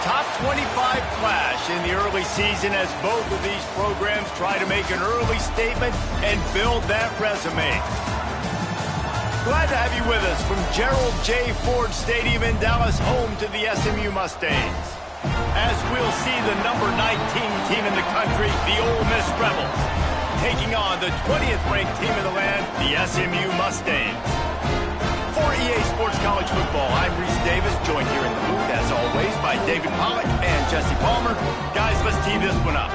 top 25 clash in the early season as both of these programs try to make an early statement and build that resume. Glad to have you with us from Gerald J. Ford Stadium in Dallas, home to the SMU Mustangs. As we'll see the number 19 team in the country, the Ole Miss Rebels, taking on the 20th ranked team in the land, the SMU Mustangs. For EA Sports College Football, I'm Reese Davis, joined here in the booth, as always, by David Pollack and Jesse Palmer. Guys, let's tee this one up.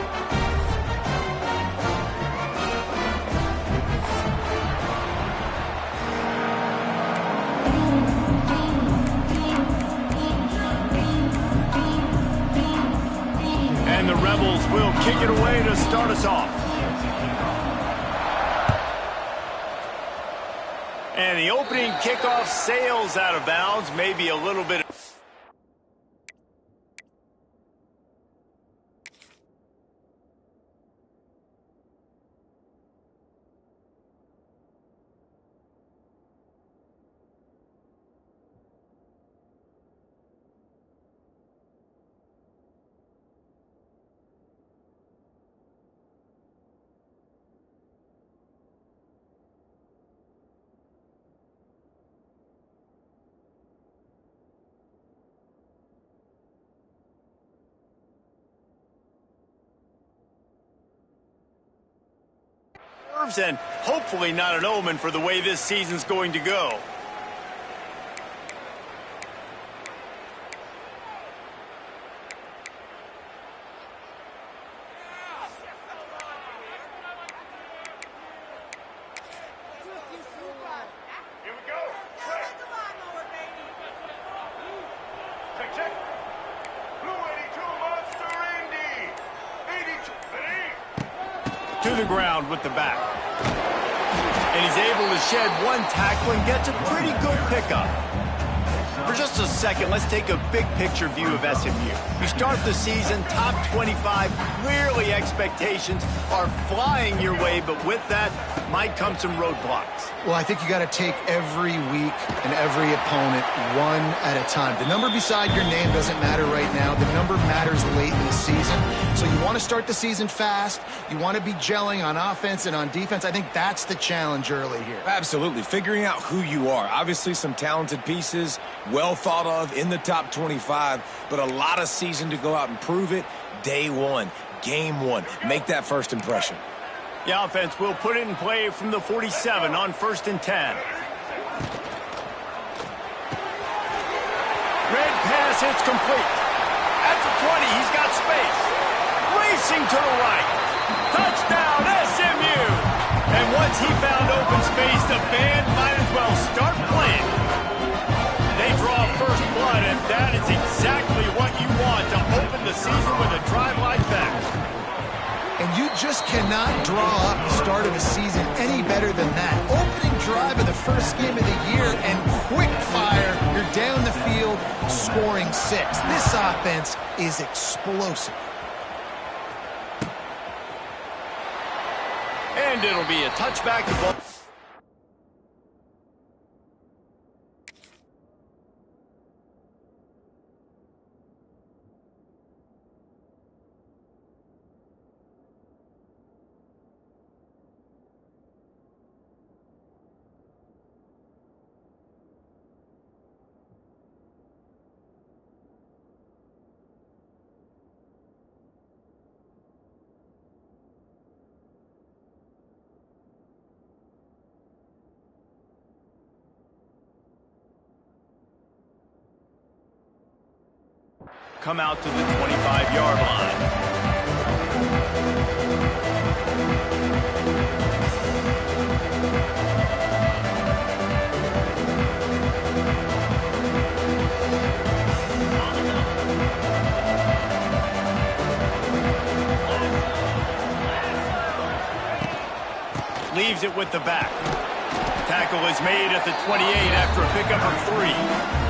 And the Rebels will kick it away to start us off. And the opening kickoff sails out of bounds, maybe a little bit. And hopefully not an omen for the way this season's going to go. Here we go. Check. Blue 82 Monster Indy. 82. To the ground with the back. And he's able to shed one tackle and gets a pretty good pickup. For just a second, let's take a big picture view of SMU. You start the season top 25. Clearly expectations are flying your way, but with that might come some roadblocks. Well, I think you got to take every week and every opponent one at a time. The number beside your name doesn't matter right now. The number matters late in the season. So you want to start the season fast. You want to be gelling on offense and on defense. I think that's the challenge early here. Absolutely. Figuring out who you are. Obviously some talented pieces, well thought of in the top 25, but a lot of season to go out and prove it. Day one, game one. Make that first impression. The offense will put it in play from the 47 on 1st and 10. Red pass, it's complete. At the 20, he's got space. Racing to the right. Touchdown, SMU! And once he found open space, the band might as well start playing. They draw first blood, and that is exactly what you want to open the season with a drive like that. And you just cannot draw up the start of a season any better than that. Opening drive of the first game of the year and quick fire. You're down the field scoring 6. This offense is explosive. And it'll be a touchback ball. Come out to the 25-yard line. Leaves it with the back. Tackle is made at the 28 after a pickup of 3.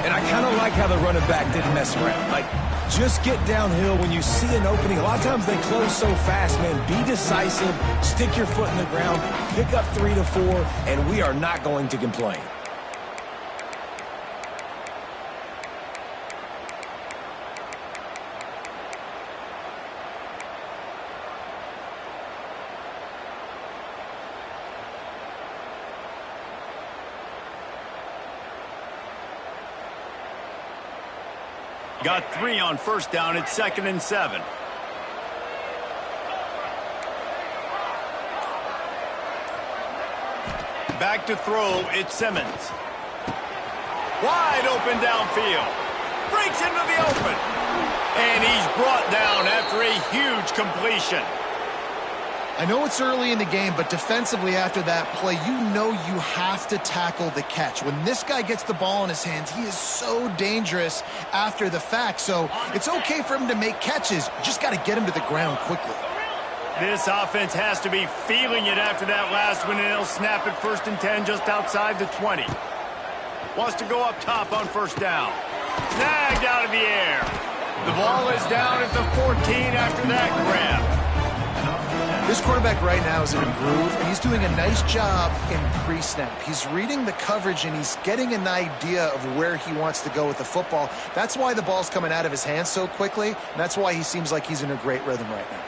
And I kind of like how the running back didn't mess around. Like, just get downhill when you see an opening. A lot of times they close so fast, man. Be decisive, stick your foot in the ground, pick up 3 to 4, and we are not going to complain. Got 3 on first down. It's 2nd and 7. Back to throw, it's Simmons. Wide open downfield. Breaks into the open. And he's brought down after a huge completion. I know it's early in the game, but defensively after that play, you know you have to tackle the catch. When this guy gets the ball in his hands, he is so dangerous after the fact. So it's okay for him to make catches. You just got to get him to the ground quickly. This offense has to be feeling it after that last one, and they'll snap it 1st and 10 just outside the 20. Wants to go up top on first down. Snagged out of the air. The ball is down at the 14 after that grab. This quarterback right now is in a groove, and he's doing a nice job in pre-snap. He's reading the coverage, and he's getting an idea of where he wants to go with the football. That's why the ball's coming out of his hands so quickly, and that's why he seems like he's in a great rhythm right now.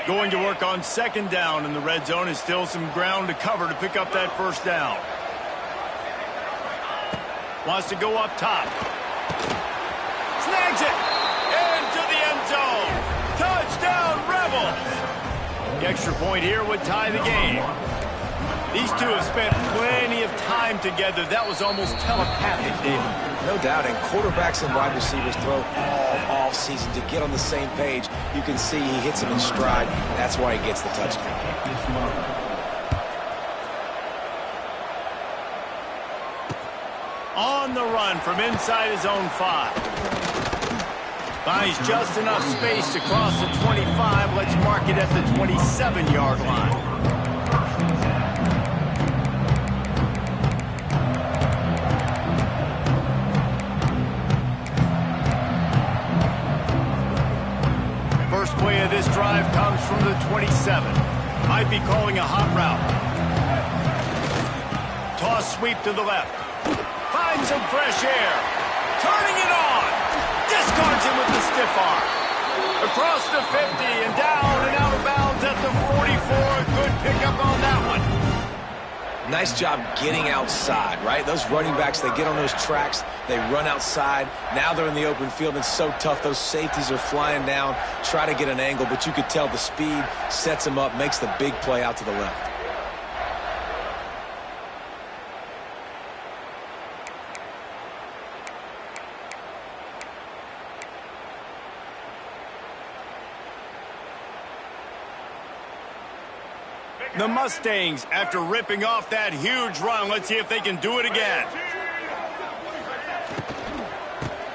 Going to work on 2nd down, and the red zone is still some ground to cover to pick up that first down. Wants to go up top. Snags it. Into the end zone. Touchdown, Rebels. The extra point here would tie the game. These two have spent plenty of time together. That was almost telepathic, David. No doubt, and quarterbacks and wide receivers throw all off season to get on the same page. You can see he hits him in stride. That's why he gets the touchdown. On the run from inside his own 5. Finds just enough space to cross the 25. Let's mark it at the 27-yard line. First play of this drive comes from the 27. Might be calling a hot route. Toss sweep to the left. Finds some fresh air. Turning it on. Discards him with the stiff arm. Across the 50 and down and out of bounds at the 44. Good pickup on that one. Nice job getting outside, right? Those running backs, they get on those tracks, they run outside. Now they're in the open field. It's so tough. Those safeties are flying down, try to get an angle, but you could tell the speed sets them up, makes the big play out to the left. The Mustangs, after ripping off that huge run, let's see if they can do it again.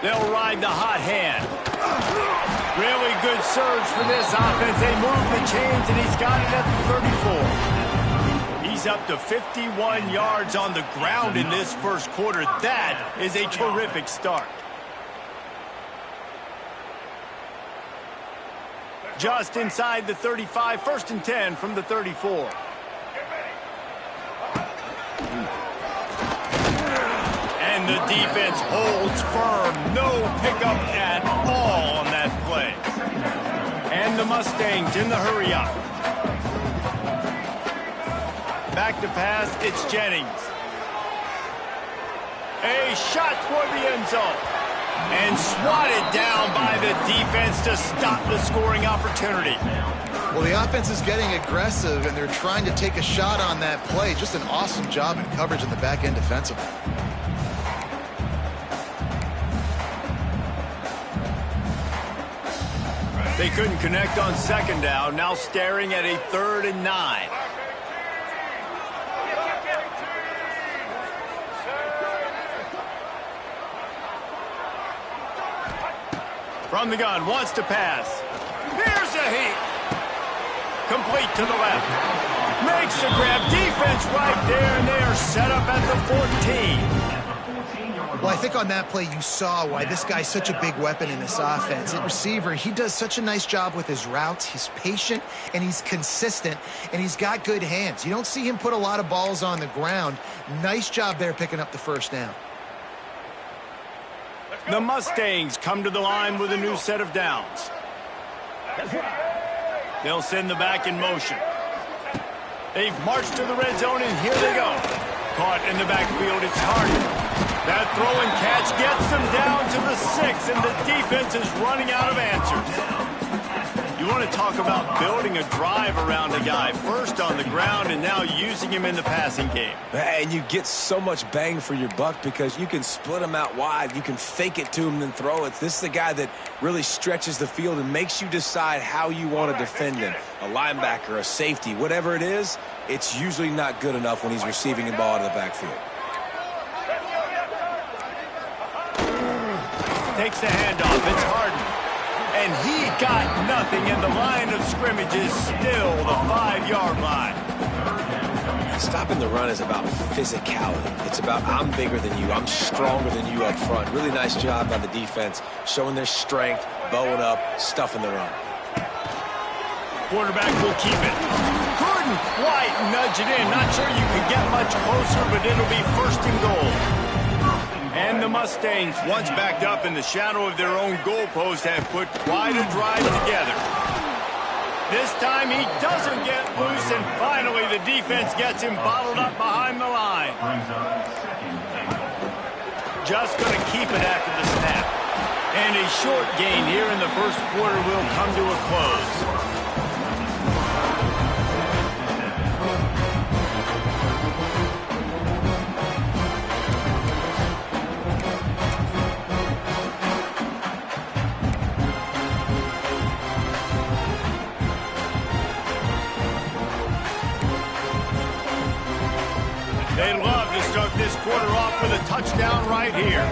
They'll ride the hot hand. Really good surge for this offense. They move the chains, and he's got it at the 34. He's up to 51 yards on the ground in this first quarter. That is a terrific start. Just inside the 35, 1st and 10 from the 34. And the defense holds firm. No pickup at all on that play. And the Mustangs in the hurry-up. Back to pass, it's Jennings. A shot toward the end zone. And swatted down by the defense to stop the scoring opportunity. Well, the offense is getting aggressive, and they're trying to take a shot on that play. Just an awesome job in coverage in the back end defensively. They couldn't connect on 2nd down. Now staring at a 3rd and 9. From the gun, wants to pass. Here's a heat. Complete to the left. Makes the grab. Defense right there, and they are set up at the 14. Well, I think on that play you saw why this guy's such a big weapon in this offense. At receiver, he does such a nice job with his routes. He's patient, and he's consistent, and he's got good hands. You don't see him put a lot of balls on the ground. Nice job there picking up the first down. The Mustangs come to the line with a new set of downs. They'll send the back in motion. They've marched to the red zone, and here they go. Caught in the backfield, it's Hardy. That throw and catch gets them down to the 6, and the defense is running out of answers. You want to talk about building a drive around a guy, first on the ground and now using him in the passing game. And you get so much bang for your buck because you can split him out wide. You can fake it to him and throw it. This is the guy that really stretches the field and makes you decide how you want to defend him. A linebacker, a safety, whatever it is, it's usually not good enough when he's receiving the ball out of the backfield. Takes the handoff. It's Harden. And he got nothing, and the line of scrimmage is still the 5-yard line. Stopping the run is about physicality. It's about I'm bigger than you, I'm stronger than you up front. Really nice job by the defense, showing their strength, bowing up, stuffing the run. Quarterback will keep it. Couldn't quite nudge it in. Not sure you can get much closer, but it'll be 1st and goal. And the Mustangs, once backed up in the shadow of their own goalpost, have put quite a drive together. This time he doesn't get loose, and finally the defense gets him bottled up behind the line. Just going to keep it after the snap. And a short gain here in the 1st quarter will come to a close. They'd love to start this quarter off with a touchdown right here.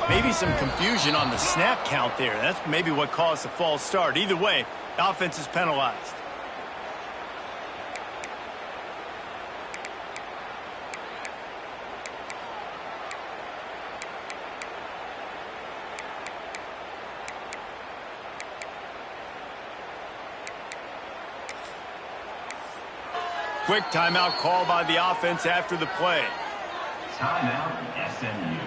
Maybe some confusion on the snap count there. That's maybe what caused the false start. Either way, the offense is penalized. Quick timeout call by the offense after the play. Timeout, SMU.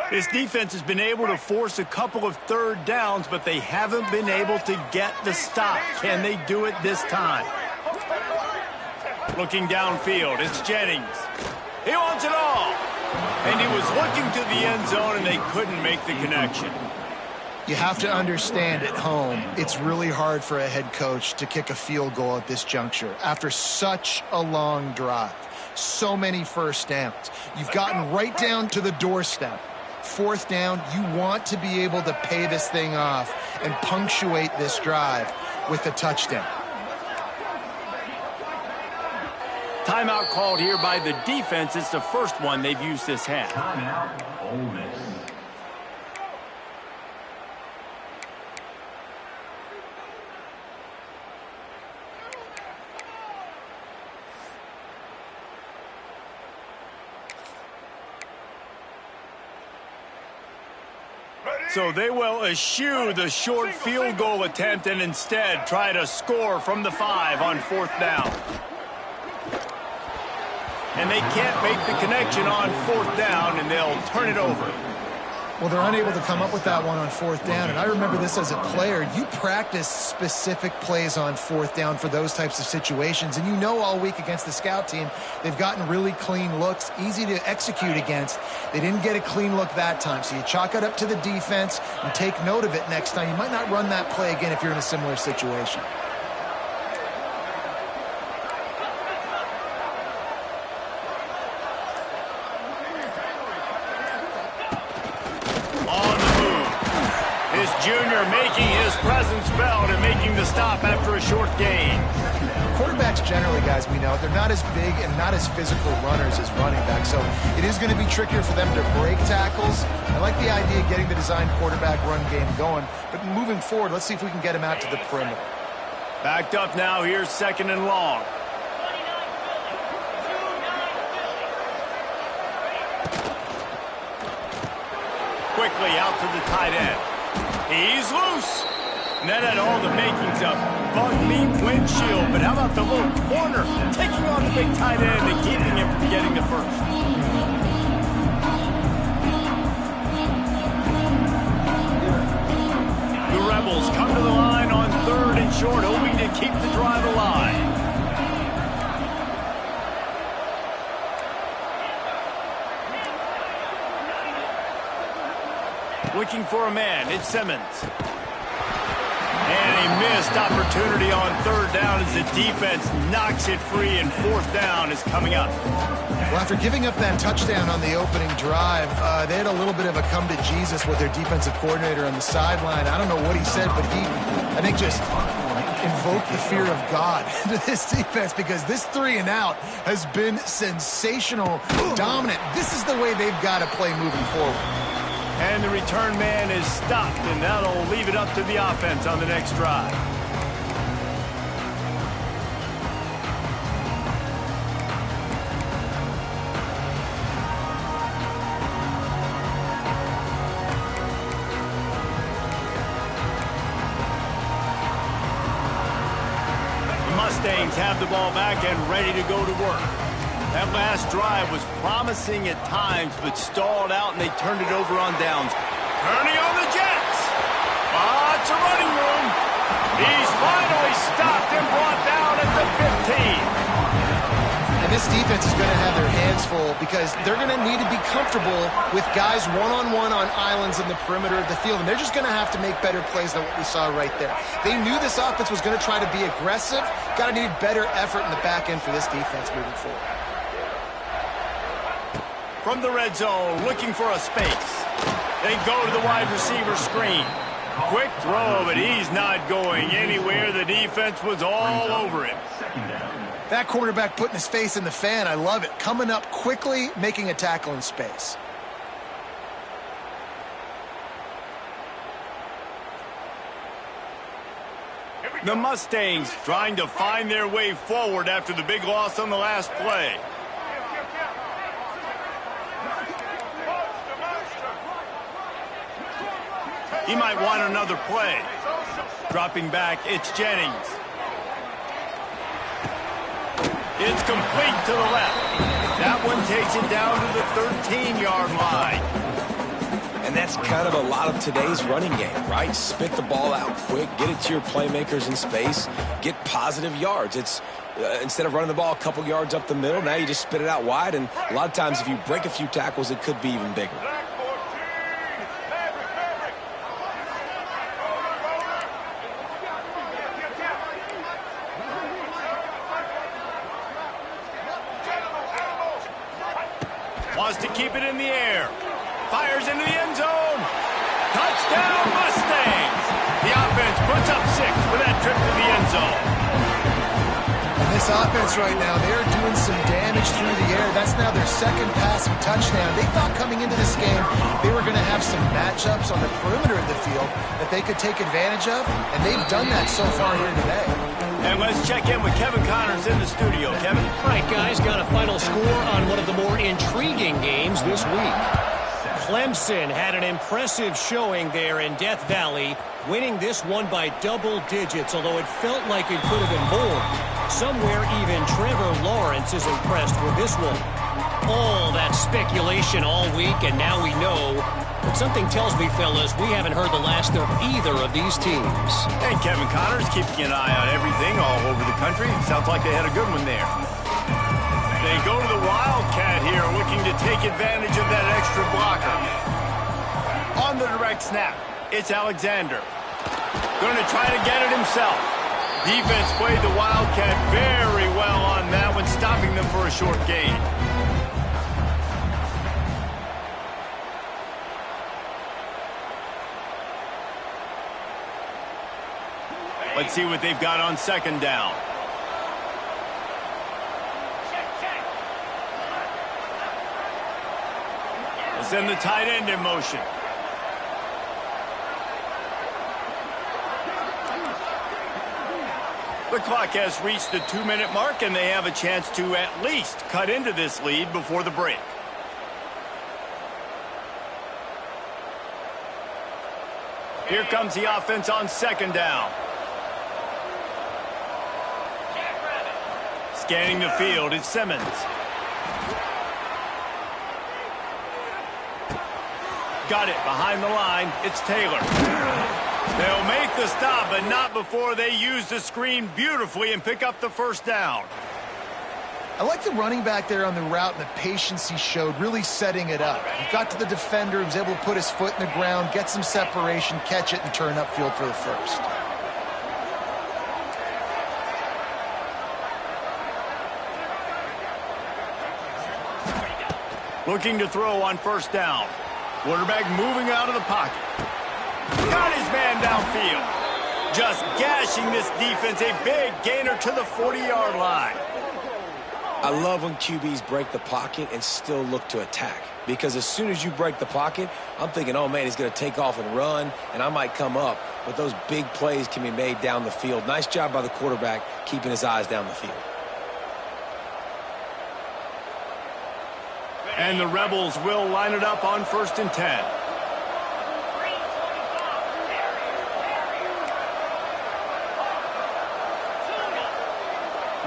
This defense has been able to force a couple of 3rd downs, but they haven't been able to get the stop. Can they do it this time? Looking downfield, it's Jennings. He wants it all. And he was looking to the end zone, and they couldn't make the connection. You have to understand at home, it's really hard for a head coach to kick a field goal at this juncture after such a long drive. So many 1st downs. You've gotten right down to the doorstep. 4th down, you want to be able to pay this thing off and punctuate this drive with a touchdown. Timeout called here by the defense. It's the 1st one they've used this half. Timeout, Ole Miss. So they will eschew the short field goal attempt and instead try to score from the 5 on 4th down. And they can't make the connection on 4th down, and they'll turn it over. Well, they're unable to come up with that one on 4th down, and I remember this as a player. You practice specific plays on 4th down for those types of situations, and you know all week against the scout team, they've gotten really clean looks, easy to execute against. They didn't get a clean look that time, so you chalk it up to the defense and take note of it next time. You might not run that play again if you're in a similar situation. Junior making his presence felt and making the stop after a short gain. Quarterbacks generally, guys, we know, they're not as big and not as physical runners as running backs, so it is going to be trickier for them to break tackles. I like the idea of getting the design quarterback run game going, but moving forward, let's see if we can get him out to the perimeter. Backed up now, here's 2nd and long. Quickly out to the tight end. He's loose. And that had all the makings of bug meat windshield. But how about the little corner taking on the big tight end and keeping him from getting the first? The Rebels come to the line on 3rd and short, hoping to keep the drive alive. Looking for a man, it's Simmons. And a missed opportunity on 3rd down as the defense knocks it free, and 4th down is coming up. Well, after giving up that touchdown on the opening drive, they had a little bit of a come to Jesus with their defensive coordinator on the sideline. I don't know what he said, but he, I think, just invoked the fear of God into this defense, because this 3 and out has been sensational, dominant. This is the way they've got to play moving forward. And the return man is stopped, and that'll leave it up to the offense on the next drive. The Mustangs have the ball back and ready to go to work. That last drive was promising at times, but stalled out, and they turned it over on downs. Turning on the Jets. It's a running room. He's finally stopped and brought down at the 15. And this defense is going to have their hands full, because they're going to need to be comfortable with guys one-on-one on islands in the perimeter of the field, and they're just going to have to make better plays than what we saw right there. They knew this offense was going to try to be aggressive. Got to need better effort in the back end for this defense moving forward. From the red zone, looking for a space. They go to the wide receiver screen. Quick throw, but he's not going anywhere. The defense was all over him. That quarterback putting his face in the fan, I love it. Coming up quickly, making a tackle in space. The Mustangs trying to find their way forward after the big loss on the last play. He might want another play. Dropping back, it's Jennings. It's complete to the left. That one takes it down to the 13-yard line. And that's kind of a lot of today's running game, right? Spit the ball out quick, get it to your playmakers in space, get positive yards. It's instead of running the ball a couple yards up the middle, now you just spit it out wide, and a lot of times if you break a few tackles, it could be even bigger. Wants to keep it in the air. Fires into the end zone. Touchdown, Mustangs. The offense puts up 6 for that trip to the end zone. And this offense right now, they're doing some damage through the air. That's now their 2nd passing touchdown. They thought coming into this game they were going to have some matchups on the perimeter of the field that they could take advantage of, and they've done that so far here today. And let's check in with Kevin Connors in the studio. Kevin? All right, guys, got a final score on one of the more intriguing games this week. Clemson had an impressive showing there in Death Valley, winning this one by double digits, although it felt like it could have been more. Somewhere even Trevor Lawrence is impressed with this one. All that speculation all week, and now we know. But something tells me, fellas, we haven't heard the last of either of these teams. And Kevin Connors keeping an eye on everything all over the country. Sounds like they had a good one there. They go to the Wildcat here, looking to take advantage of that extra blocker. On the direct snap, it's Alexander. Going to try to get it himself. Defense played the Wildcat very well on that one, stopping them for a short gain. Let's see what they've got on 2nd down. Let's send the tight end in motion. The clock has reached the 2-minute mark, and they have a chance to at least cut into this lead before the break. Here comes the offense on second down. Scanning the field is Simmons. Got it behind the line. It's Taylor. They'll make the stop, but not before they use the screen beautifully and pick up the first down. I like the running back there on the route and the patience he showed, really setting it up. He got to the defender, he was able to put his foot in the ground, get some separation, catch it, and turn upfield for the first. Looking to throw on first down. Quarterback moving out of the pocket. Got his man downfield. Just gashing this defense. A big gainer to the 40-yard line. I love when QBs break the pocket and still look to attack. Because as soon as you break the pocket, I'm thinking, oh, man, he's going to take off and run, and I might come up. But those big plays can be made down the field. Nice job by the quarterback keeping his eyes down the field. And the Rebels will line it up on 1st and 10.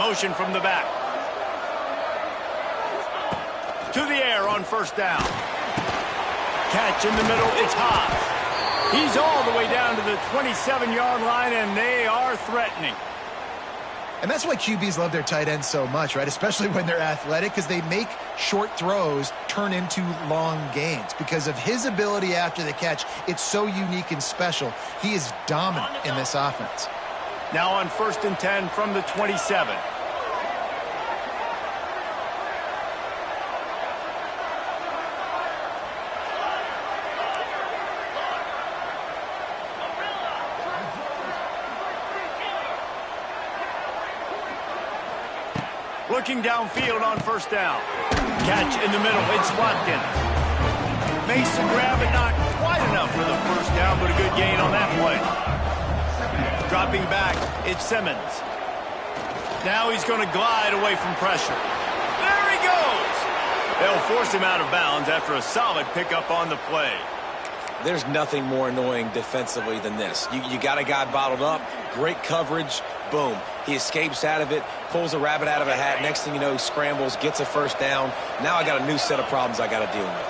Motion from the back. To the air on first down. Catch in the middle, it's Haas. He's all the way down to the 27-yard line, and they are threatening. And that's why QBs love their tight ends so much, right? Especially when they're athletic, because they make short throws turn into long gains. Because of his ability after the catch, it's so unique and special. He is dominant in this offense. Now on 1st and 10 from the 27. Looking downfield on first down. Catch in the middle, it's Watkins. Makes the grab, but not quite enough for the first down, but a good gain on that play. Dropping back, it's Simmons. Now he's going to glide away from pressure. There he goes! They'll force him out of bounds after a solid pickup on the play. There's nothing more annoying defensively than this. You got a guy bottled up, great coverage, boom. He escapes out of it, pulls a rabbit out of a hat. Next thing you know, he scrambles, gets a first down. Now I got a new set of problems I got to deal with.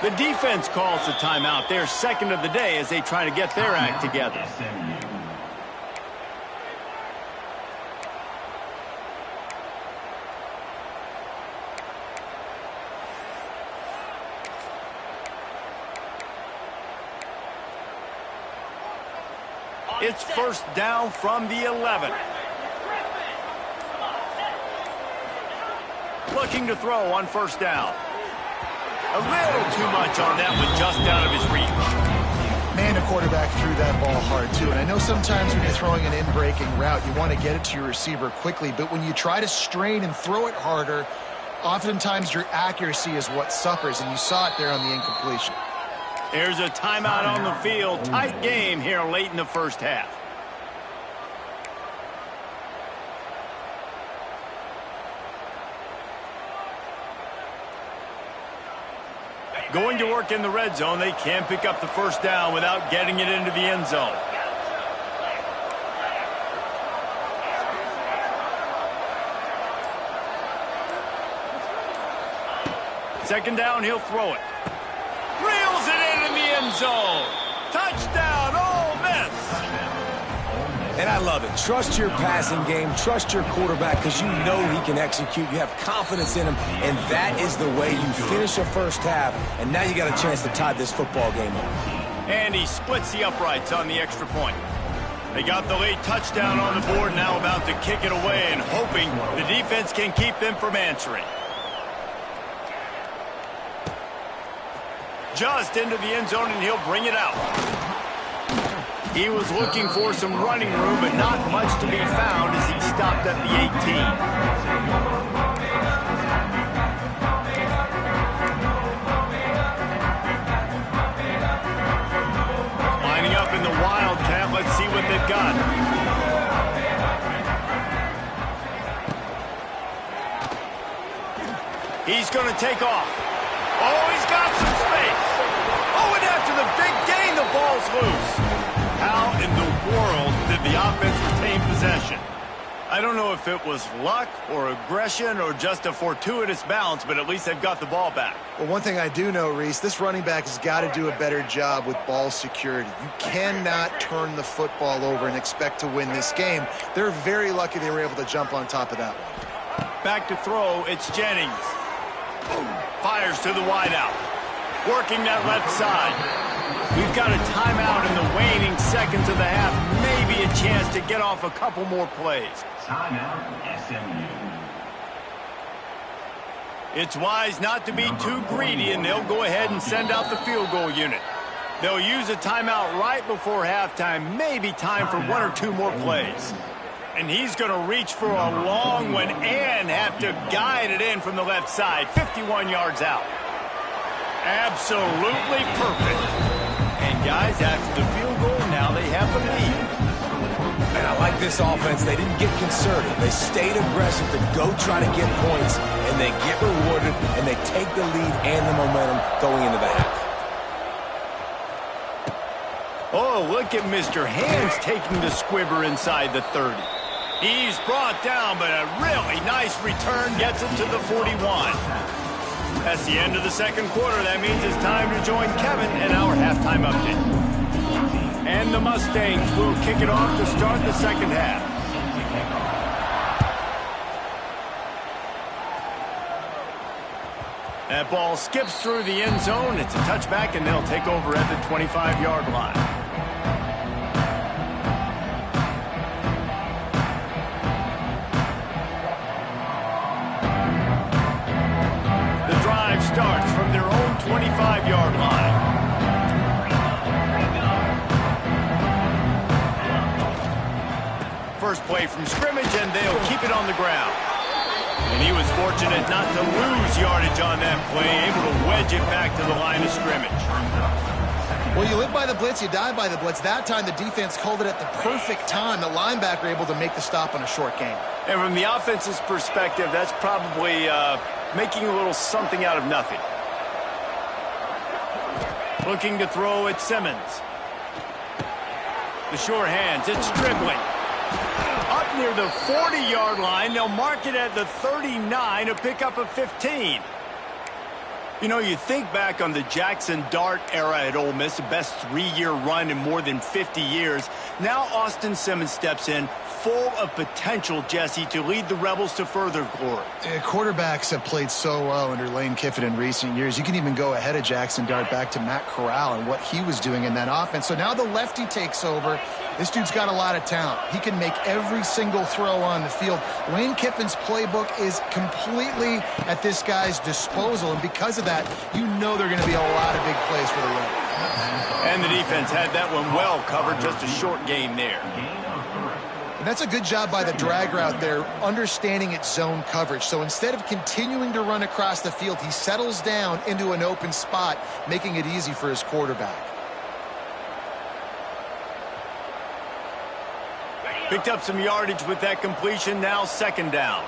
The defense calls the timeout. They're second of the day as they try to get their act together. It's first down from the 11. Looking to throw on first down. A little too much on that one, just out of his reach. Man, the quarterback threw that ball hard, too. And I know sometimes when you're throwing an in-breaking route, you want to get it to your receiver quickly. But when you try to strain and throw it harder, oftentimes your accuracy is what suffers. And you saw it there on the incompletion. There's a timeout on the field. Tight game here late in the first half. Going to work in the red zone. They can pick up the first down without getting it into the end zone. Second down, he'll throw it. Reels it in the end zone. Touchdown, Ole Miss. And I love it. Trust your passing game. Trust your quarterback because you know he can execute. You have confidence in him, and that is the way you finish a first half, and now you got a chance to tie this football game up. And he splits the uprights on the extra point. They got the late touchdown on the board, now about to kick it away and hoping the defense can keep them from answering. Just into the end zone, and he'll bring it out. He was looking for some running room, but not much to be found as he stopped at the 18. Lining up in the Wildcat. Let's see what they've got. He's going to take off. Oh, he's got some space. Oh, and after the big gain, the ball's loose. How in the world did the offense retain possession? I don't know if it was luck or aggression or just a fortuitous bounce, but at least they've got the ball back. Well, one thing I do know, Reese, this running back has got to do a better job with ball security. You cannot turn the football over and expect to win this game. They're very lucky they were able to jump on top of that one. Back to throw, it's Jennings. Fires to the wideout. Working that left side. We've got a timeout in the waning seconds of the half. Maybe a chance to get off a couple more plays. Timeout, SMU. It's wise not to be too greedy, and they'll go ahead and send out the field goal unit. They'll use a timeout right before halftime. Maybe time for one or two more plays. And he's going to reach for a long one and have to guide it in from the left side. 51 yards out. Absolutely perfect. And guys, after the field goal, now they have the lead. Man, I like this offense. They didn't get concerted. They stayed aggressive to go try to get points, and they get rewarded, and they take the lead and the momentum going into the half. Oh, look at Mr. Hands taking the squibber inside the 30. He's brought down, but a really nice return gets him to the 41. That's the end of the second quarter. That means it's time to join Kevin in our halftime update. And the Mustangs will kick it off to start the second half. That ball skips through the end zone. It's a touchback, and they'll take over at the 25-yard line. Starts from their own 25-yard line. First play from scrimmage, and they'll keep it on the ground. And he was fortunate not to lose yardage on that play, able to wedge it back to the line of scrimmage. Well, you live by the blitz, you die by the blitz. That time, the defense called it at the perfect time. The linebacker able to make the stop on a short gain. And from the offense's perspective, that's probably making a little something out of nothing. Looking to throw at Simmons. The short hands, it's dribbling. Up near the 40-yard line, they'll mark it at the 39 to pick up a 15. You know, you think back on the Jackson Dart era at Ole Miss, the best three-year run in more than 50 years. Now Austin Simmons steps in, full of potential, Jesse, to lead the Rebels to further glory. Quarterbacks have played so well under Lane Kiffin in recent years. You can even go ahead of Jackson Dart back to Matt Corral and what he was doing in that offense. So now the lefty takes over. This dude's got a lot of talent. He can make every single throw on the field. Lane Kiffin's playbook is completely at this guy's disposal, and because of that, you know there are going to be a lot of big plays for the Rebels. And the defense had that one well covered, just a short gain there. And that's a good job by the drag route there, understanding its zone coverage. So instead of continuing to run across the field, he settles down into an open spot, making it easy for his quarterback. Picked up some yardage with that completion, now second down.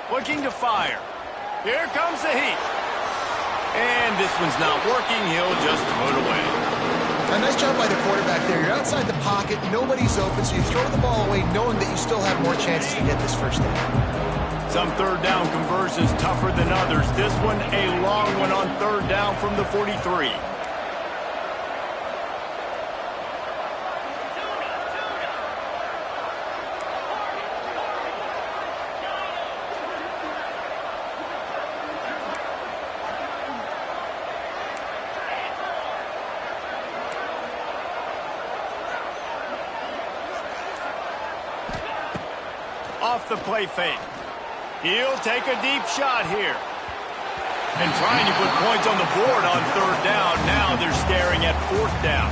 Looking to fire. Here comes the heat. And this one's not working. He'll just throw it away. A nice job by the quarterback there. You're outside the pocket. Nobody's open, so you throw the ball away knowing that you still have more chances to get this first down. Some third down conversions tougher than others. This one a long one on third down from the 43. Off the play fake. He'll take a deep shot here. And trying to put points on the board on third down. Now they're staring at fourth down.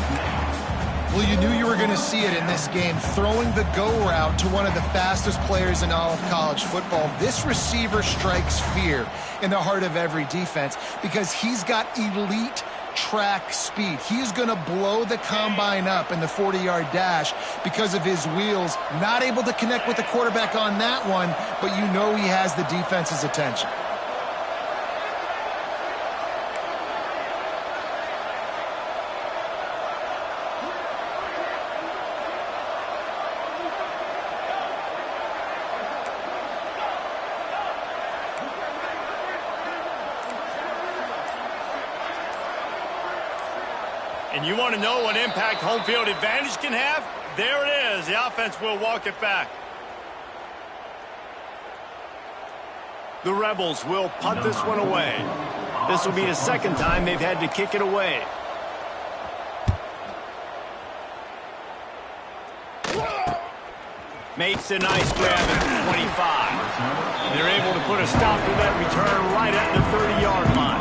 Well, you knew you were going to see it in this game. Throwing the go route to one of the fastest players in all of college football. This receiver strikes fear in the heart of every defense because he's got elite track speed. He's going to blow the combine up in the 40-yard dash because of his wheels. Not able to connect with the quarterback on that one, but you know he has the defense's attention. And you want to know what impact home field advantage can have? There it is. The offense will walk it back. The Rebels will punt this one away. This will be the second time they've had to kick it away. Makes a nice grab at the 25. They're able to put a stop to that return right at the 30-yard line.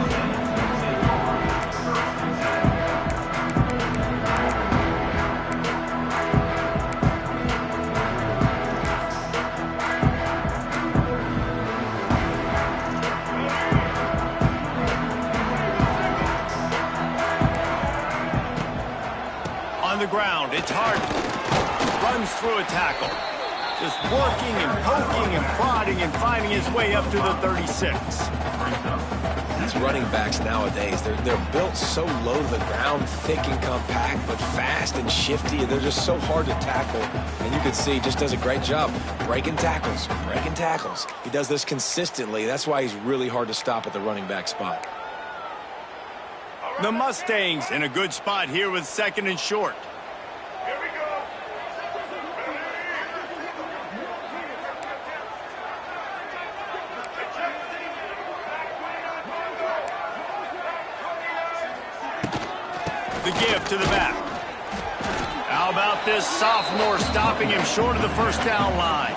On the ground, it's hard. Runs through a tackle. Just working and poking and prodding and finding his way up to the 36. These running backs nowadays, they're built so low to the ground, thick and compact, but fast and shifty. They're just so hard to tackle. And you can see, just does a great job breaking tackles, breaking tackles. He does this consistently. That's why he's really hard to stop at the running back spot. The Mustangs in a good spot here with 2nd and short. Here we go. The give to the back. How about this sophomore stopping him short of the first down line?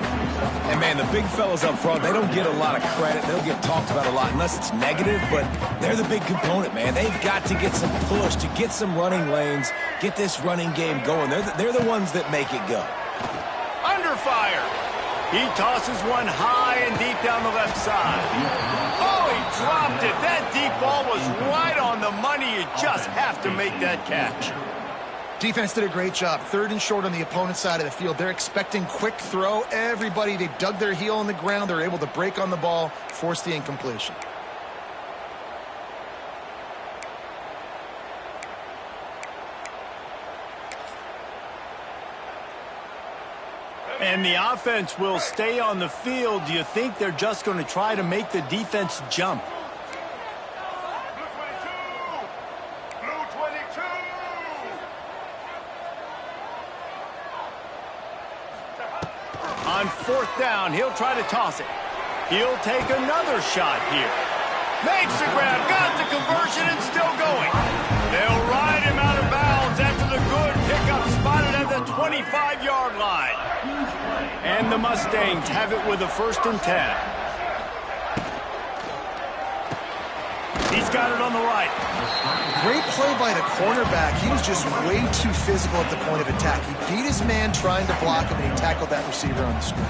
And, man, the big fellas up front, they don't get a lot of credit. They'll get talked about a lot unless it's negative, but they're the big component, man. They've got to get some push, to get some running lanes, get this running game going. They're the ones that make it go. Under fire. He tosses one high and deep down the left side. Oh, he dropped it. That deep ball was right on the money. You just have to make that catch. Defense did a great job. 3rd and short on the opponent's side of the field. They're expecting quick throw. Everybody, they dug their heel on the ground. They're able to break on the ball, force the incompletion. And the offense will stay on the field. Do you think they're just going to try to make the defense jump? On 4th down, he'll try to toss it. He'll take another shot here. Makes the grab, got the conversion, and still going. They'll ride him out of bounds after the good pickup spotted at the 25-yard line. And the Mustangs have it with a 1st and 10. He's got it on the right. Great play by the cornerback. He was just way too physical at the point of attack. He beat his man trying to block him, and he tackled that receiver on the screen.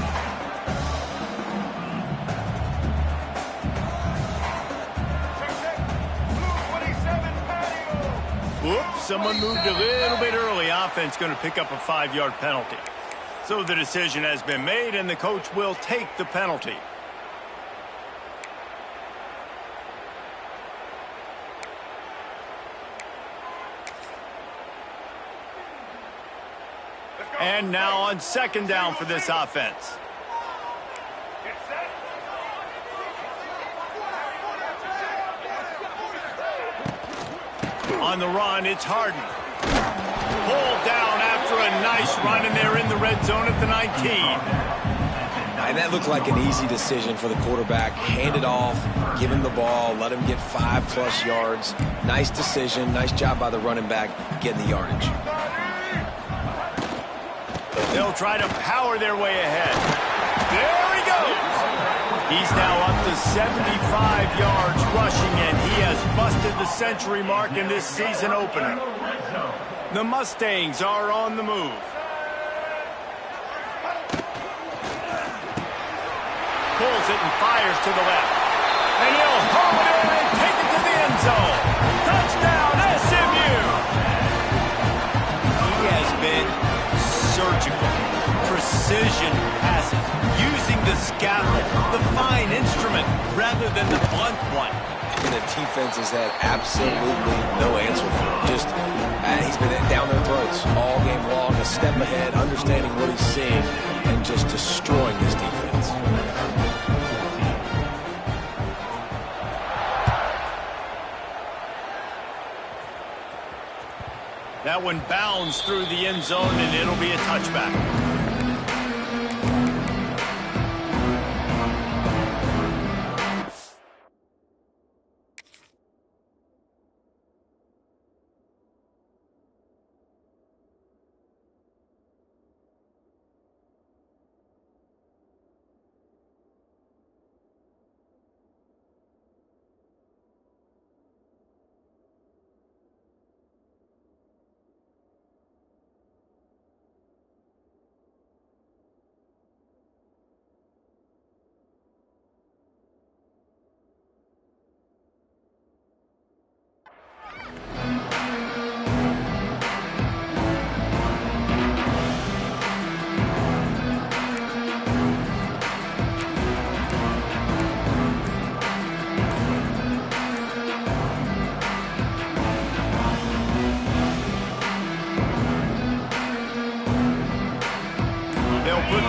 Whoops, someone moved a little bit early. Offense going to pick up a 5-yard penalty. So the decision has been made, and the coach will take the penalty. And now on 2nd down for this offense. On the run, it's Harden. Pulled down after a nice run, and they're in the red zone at the 19. And that looked like an easy decision for the quarterback. Hand it off, give him the ball, let him get 5+ yards. Nice decision, nice job by the running back getting the yardage. They'll try to power their way ahead. There he goes. He's now up to 75 yards rushing, and he has busted the century mark in this season opener. The Mustangs are on the move. Pulls it and fires to the left. And he'll home it in and take it to the end zone. Touchdown, surgical, precision passes, using the scalpel, the fine instrument, rather than the blunt one. And the defense has had absolutely no answer for him. Just, he's been down their throats all game long, a step ahead, understanding what he's seeing, and just destroying this defense. That one bounds through the end zone, and it'll be a touchback.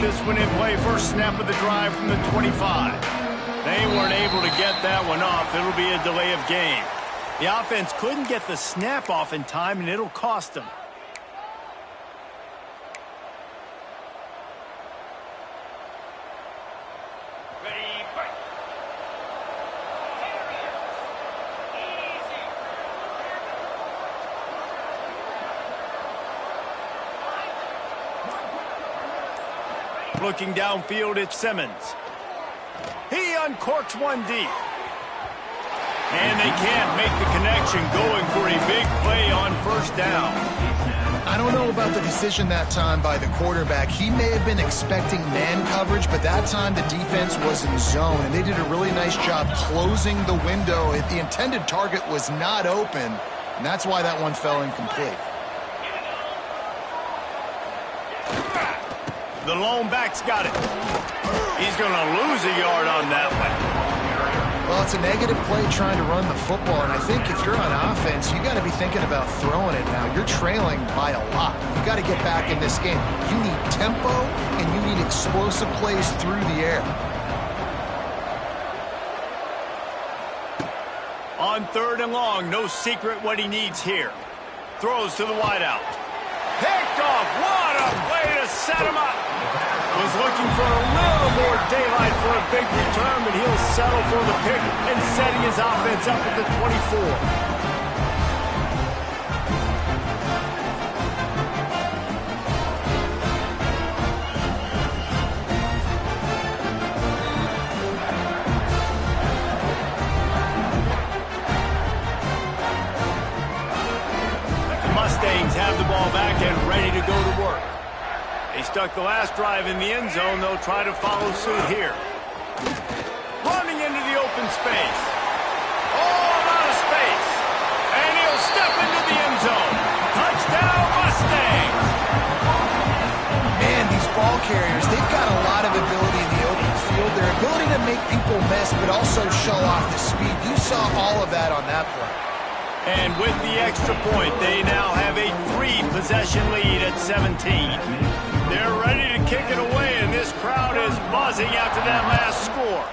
This one in play, first snap of the drive from the 25. They weren't able to get that one off. It'll be a delay of game. The offense couldn't get the snap off in time, and it'll cost them. Looking downfield, it's Simmons. He uncorks one deep. And they can't make the connection, going for a big play on first down. I don't know about the decision that time by the quarterback. He may have been expecting man coverage, but that time the defense was in zone, and they did a really nice job closing the window. The intended target was not open, and that's why that one fell incomplete. The lone back's got it. He's going to lose a yard on that one. Well, it's a negative play trying to run the football, and I think if you're on offense, you got to be thinking about throwing it now. You're trailing by a lot. You got to get back in this game. You need tempo, and you need explosive plays through the air. On third and long, no secret what he needs here. Throws to the wideout. Picked off. What a play to set him up. Was looking for a little more daylight for a big return, but he'll settle for the pick and setting his offense up at the 24. Mustangs have the ball back and ready to go to work. They stuck the last drive in the end zone. They'll try to follow suit here. Running into the open space. All out of space. And he'll step into the end zone. Touchdown, Mustangs! Man, these ball carriers, they've got a lot of ability in the open field. Their ability to make people miss, but also show off the speed. You saw all of that on that play. And with the extra point, they now have a 3-possession lead at 17. They're ready to kick it away, and this crowd is buzzing after that last score.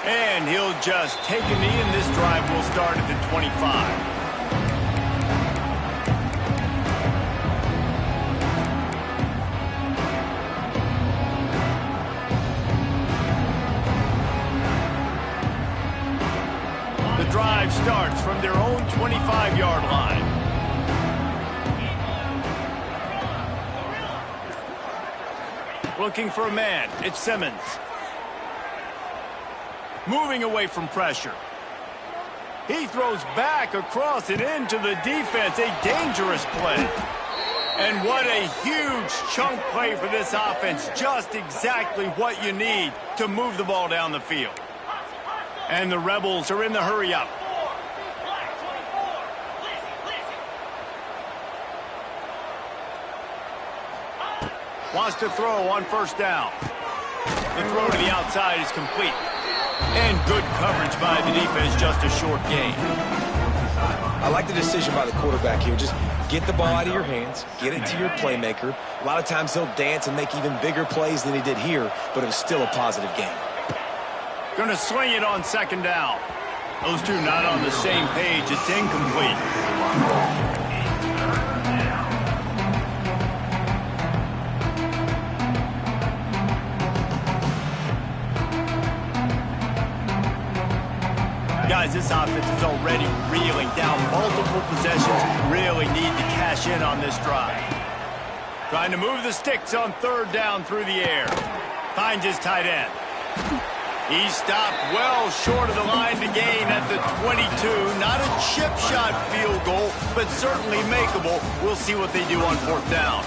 And he'll just take a knee, and this drive will start at the 25. Drive starts from their own 25-yard line. Looking for a man. It's Simmons. Moving away from pressure. He throws back across and into the defense. A dangerous play. And what a huge chunk play for this offense. Just exactly what you need to move the ball down the field. And the Rebels are in the hurry-up. Wants to throw on first down. The throw to the outside is complete. And good coverage by the defense, just a short gain. I like the decision by the quarterback here. Just get the ball out of your hands, get it to your playmaker. A lot of times he'll dance and make even bigger plays than he did here, but it was still a positive game. Going to swing it on second down. Those two not on the same page. It's incomplete. Guys, this offense is already reeling down multiple possessions. Really need to cash in on this drive. Trying to move the sticks on third down through the air. Finds his tight end. He stopped well short of the line to gain at the 22. Not a chip shot field goal, but certainly makeable. We'll see what they do on fourth down.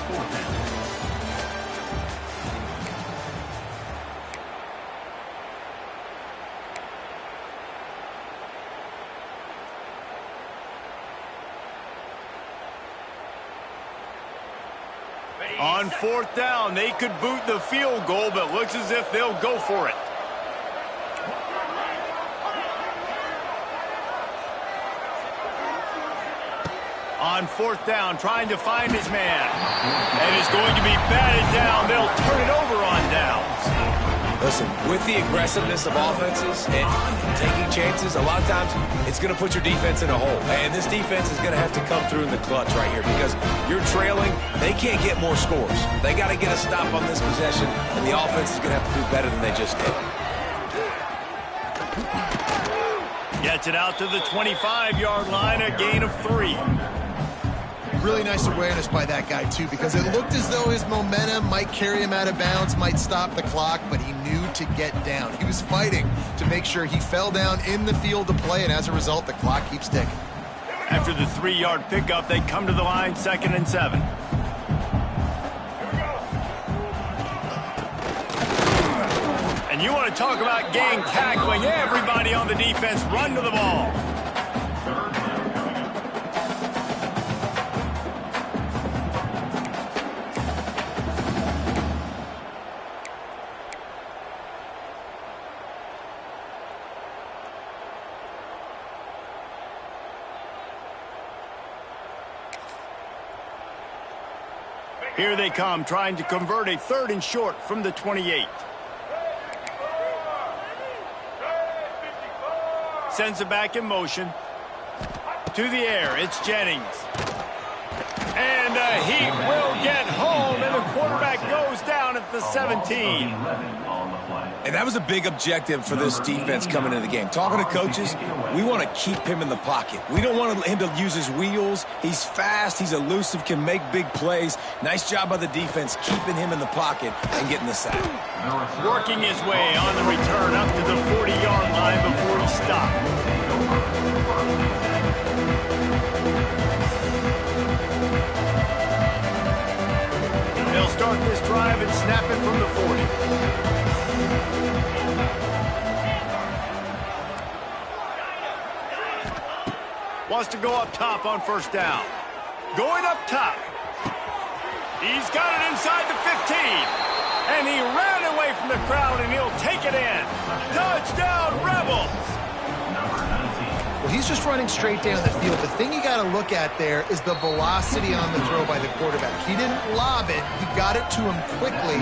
On fourth down, they could boot the field goal, but looks as if they'll go for it. On fourth down, trying to find his man. And it's going to be batted down. They'll turn it over on downs. Listen, with the aggressiveness of offenses and taking chances, a lot of times it's going to put your defense in a hole. And this defense is going to have to come through in the clutch right here because you're trailing. They can't get more scores. They got to get a stop on this possession, and the offense is going to have to do better than they just did. Gets it out to the 25-yard line, a gain of 3. Really nice awareness by that guy, too, because it looked as though his momentum might carry him out of bounds, might stop the clock, but he knew to get down. He was fighting to make sure he fell down in the field to play, and as a result, the clock keeps ticking. After the 3-yard pickup, they come to the line, 2nd and 7. And you want to talk about gang tackling. Everybody on the defense run to the ball. Here they come, trying to convert a 3rd and short from the 28. Sends it back in motion. To the air, it's Jennings. And he will get home, and the quarterback goes down at the 17. And that was a big objective for this defense coming into the game. Talking to coaches, we want to keep him in the pocket. We don't want him to use his wheels. He's fast, he's elusive, can make big plays. Nice job by the defense keeping him in the pocket and getting the sack. Working his way on the return up to the 40-yard line before he stopped. They'll start this drive and snap it from the 40. Wants to go up top on first down. Going up top. He's got it inside the 15. And he ran away from the crowd, and he'll take it in. Touchdown, Rebels! Well, he's just running straight down the field. The thing you got to look at there is the velocity on the throw by the quarterback. He didn't lob it. He got it to him quickly,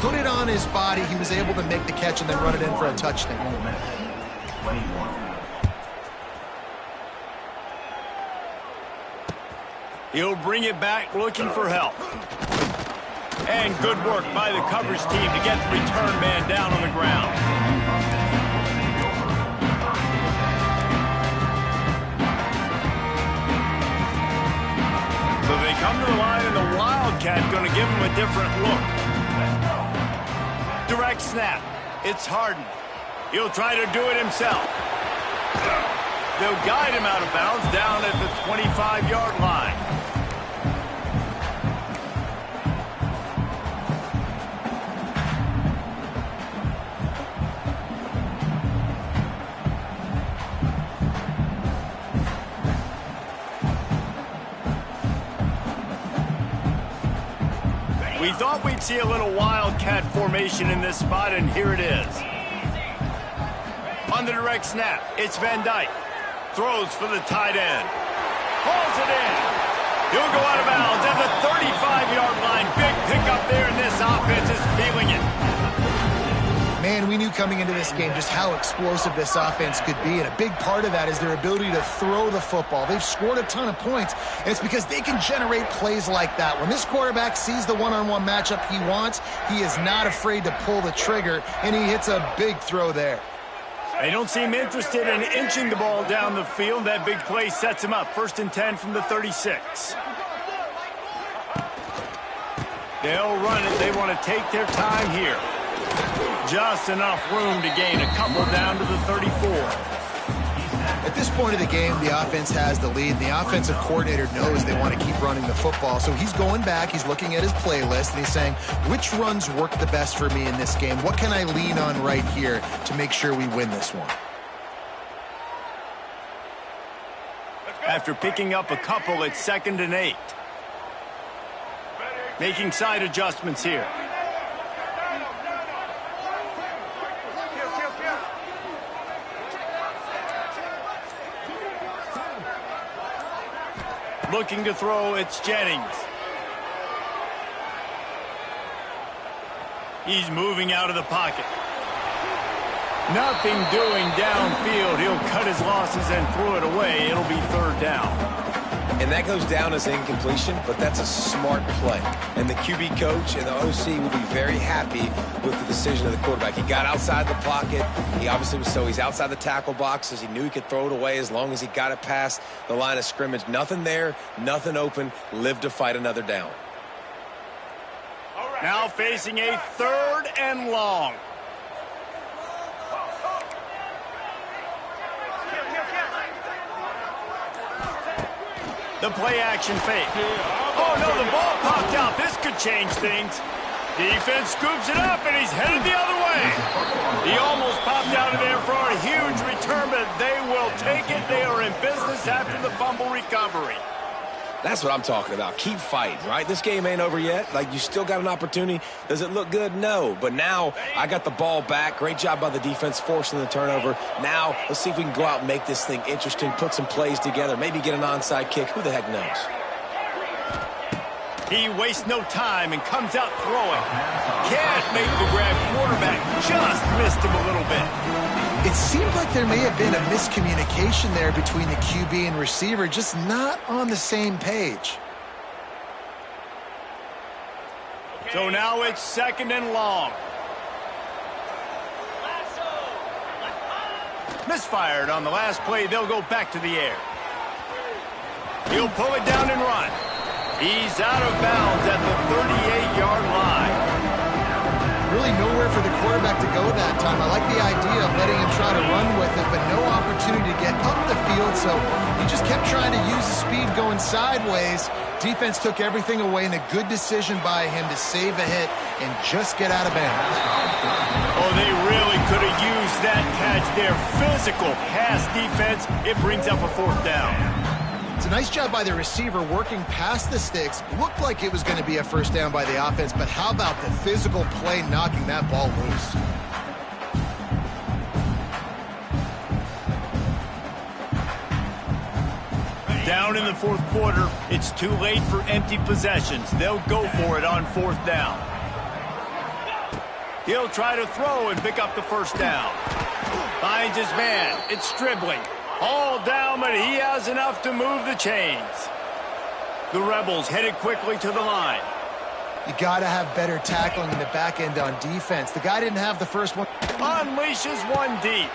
put it on his body. He was able to make the catch and then run it in for a touchdown. He'll bring it back looking for help. And good work by the coverage team to get the return man down on the ground. So they come to the line, and the Wildcat going to give him a different look. Direct snap. It's Harden. He'll try to do it himself. They'll guide him out of bounds down at the 25-yard line. We thought we'd see a little wildcat formation in this spot, and here it is. On the direct snap, it's Van Dyke. Throws for the tight end. Hauls it in. He'll go out of bounds at the 35-yard line. Big pickup there, and this offense is feeling it. Man, we knew coming into this game just how explosive this offense could be, and a big part of that is their ability to throw the football. They've scored a ton of points, and it's because they can generate plays like that. When this quarterback sees the one-on-one matchup he wants, he is not afraid to pull the trigger, and he hits a big throw there. They don't seem interested in inching the ball down the field. That big play sets him up. 1st and 10 from the 36. They'll run it. They want to take their time here. Just enough room to gain a couple down to the 34. At this point of the game, the offense has the lead. The offensive coordinator knows they want to keep running the football. So he's going back, he's looking at his playlist, and he's saying, which runs work the best for me in this game? What can I lean on right here to make sure we win this one? After picking up a couple, it's 2nd and 8. Making side adjustments here. Looking to throw, it's Jennings. He's moving out of the pocket. Nothing doing downfield. He'll cut his losses and throw it away. It'll be 3rd down. And that goes down as incompletion, but that's a smart play. And the QB coach and the OC will be very happy with the decision of the quarterback. He got outside the pocket. He obviously was he's outside the tackle boxes. He knew he could throw it away as long as he got it past the line of scrimmage. Nothing there, nothing open. Live to fight another down. Now facing a 3rd and long. The play action fake. Oh, no, the ball popped out. This could change things. Defense scoops it up, and he's headed the other way. He almost popped out of there for a huge return, but they will take it. They are in business after the fumble recovery. That's what I'm talking about. Keep fighting, right? This game ain't over yet. Like, you still got an opportunity. Does it look good? No. But now I got the ball back. Great job by the defense forcing the turnover. Now let's see if we can go out and make this thing interesting, put some plays together, maybe get an onside kick. Who the heck knows? He wastes no time and comes out throwing. Can't make the grab. Quarterback just missed him a little bit. It seemed like there may have been a miscommunication there between the QB and receiver, just not on the same page. So now it's 2nd and long. Misfired on the last play. They'll go back to the air. He'll pull it down and run. He's out of bounds at the 38-yard line. Really nowhere for the quarterback to go that time. I like the idea of letting him try to run with it, but no opportunity to get up the field, so he just kept trying to use the speed going sideways. Defense took everything away, and a good decision by him to save a hit and just get out of bounds. Oh, they really could have used that catch there. Physical pass defense. It brings up a 4th down. It's a nice job by the receiver working past the sticks. Looked like it was going to be a 1st down by the offense, but how about the physical play knocking that ball loose? Down in the 4th quarter, it's too late for empty possessions. They'll go for it on 4th down. He'll try to throw and pick up the 1st down. Finds his man. It's Stribling. All down, but he has enough to move the chains. The Rebels headed quickly to the line. You got to have better tackling in the back end on defense. The guy didn't have the first one. Unleashes one deep.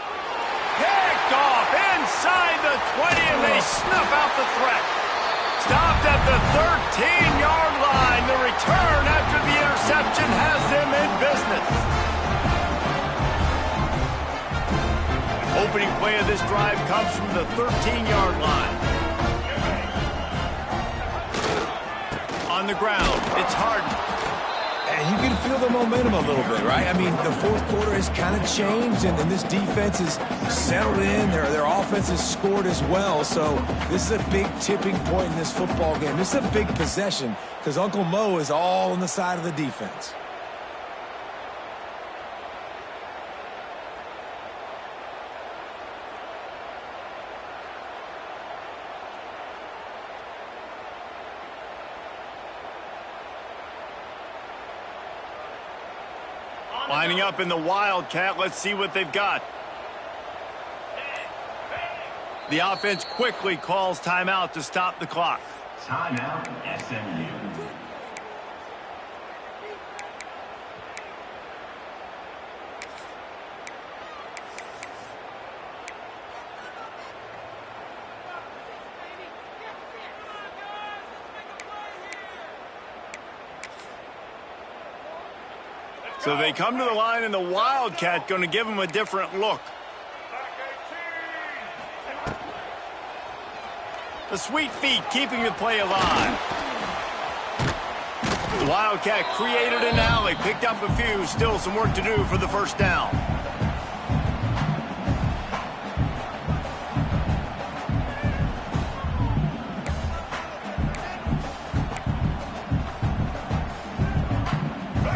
Picked off inside the 20, and they snuff out the threat. Stopped at the 13-yard line. The return after the interception has them in business. Opening play of this drive comes from the 13-yard line. On the ground, it's Harden. and you can feel the momentum a little bit, right? I mean, the fourth quarter has kind of changed, and this defense is settled in. Their offense has scored as well, so this is a big tipping point in this football game. This is a big possession because Uncle Mo is all on the side of the defense. Lining up in the Wildcat. Let's see what they've got. The offense quickly calls timeout to stop the clock. Timeout, SMU. So they come to the line, and the Wildcat going to give them a different look. The sweet feet keeping the play alive. The Wildcat created an alley, picked up a few, still some work to do for the first down.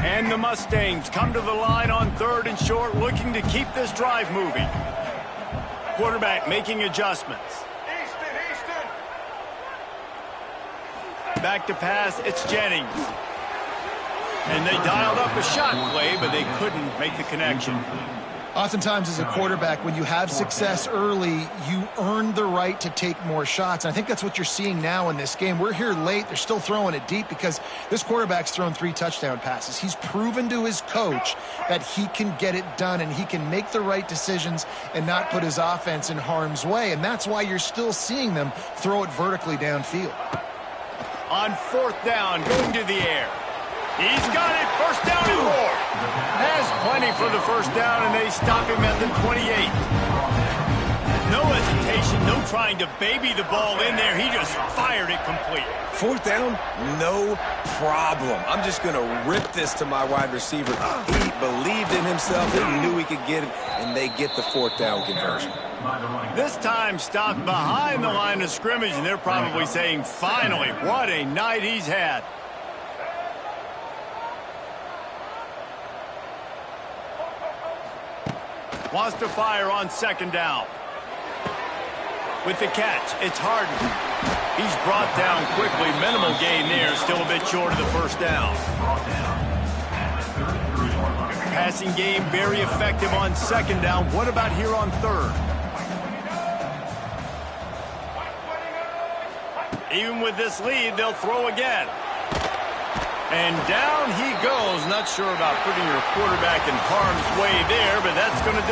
And the Mustangs come to the line on 3rd and short, looking to keep this drive moving. Quarterback making adjustments. Back to pass, it's Jennings. And they dialed up a shot play, but they couldn't make the connection. Oftentimes as a quarterback, when you have success early, you earn the right to take more shots. And I think that's what you're seeing now in this game. We're here late. They're still throwing it deep because this quarterback's thrown 3 touchdown passes. He's proven to his coach that he can get it done and he can make the right decisions and not put his offense in harm's way. And that's why you're still seeing them throw it vertically downfield. On 4th down, going to the air. He's got it. First down and 4. Has plenty for the first down, and they stop him at the 28. No hesitation, no trying to baby the ball in there. He just fired it complete. 4th down, no problem. I'm just going to rip this to my wide receiver. He believed in himself. He knew he could get it, and they get the 4th down conversion. This time stopped behind the line of scrimmage, and they're probably saying, finally, what a night he's had. Wants to fire on 2nd down. With the catch, it's Harden. He's brought down quickly. Minimal gain there, still a bit short of the first down. Passing game very effective on 2nd down. What about here on 3rd? Even with this lead, they'll throw again. And down he goes. Not sure about putting your quarterback in harm's way there, but that's going to do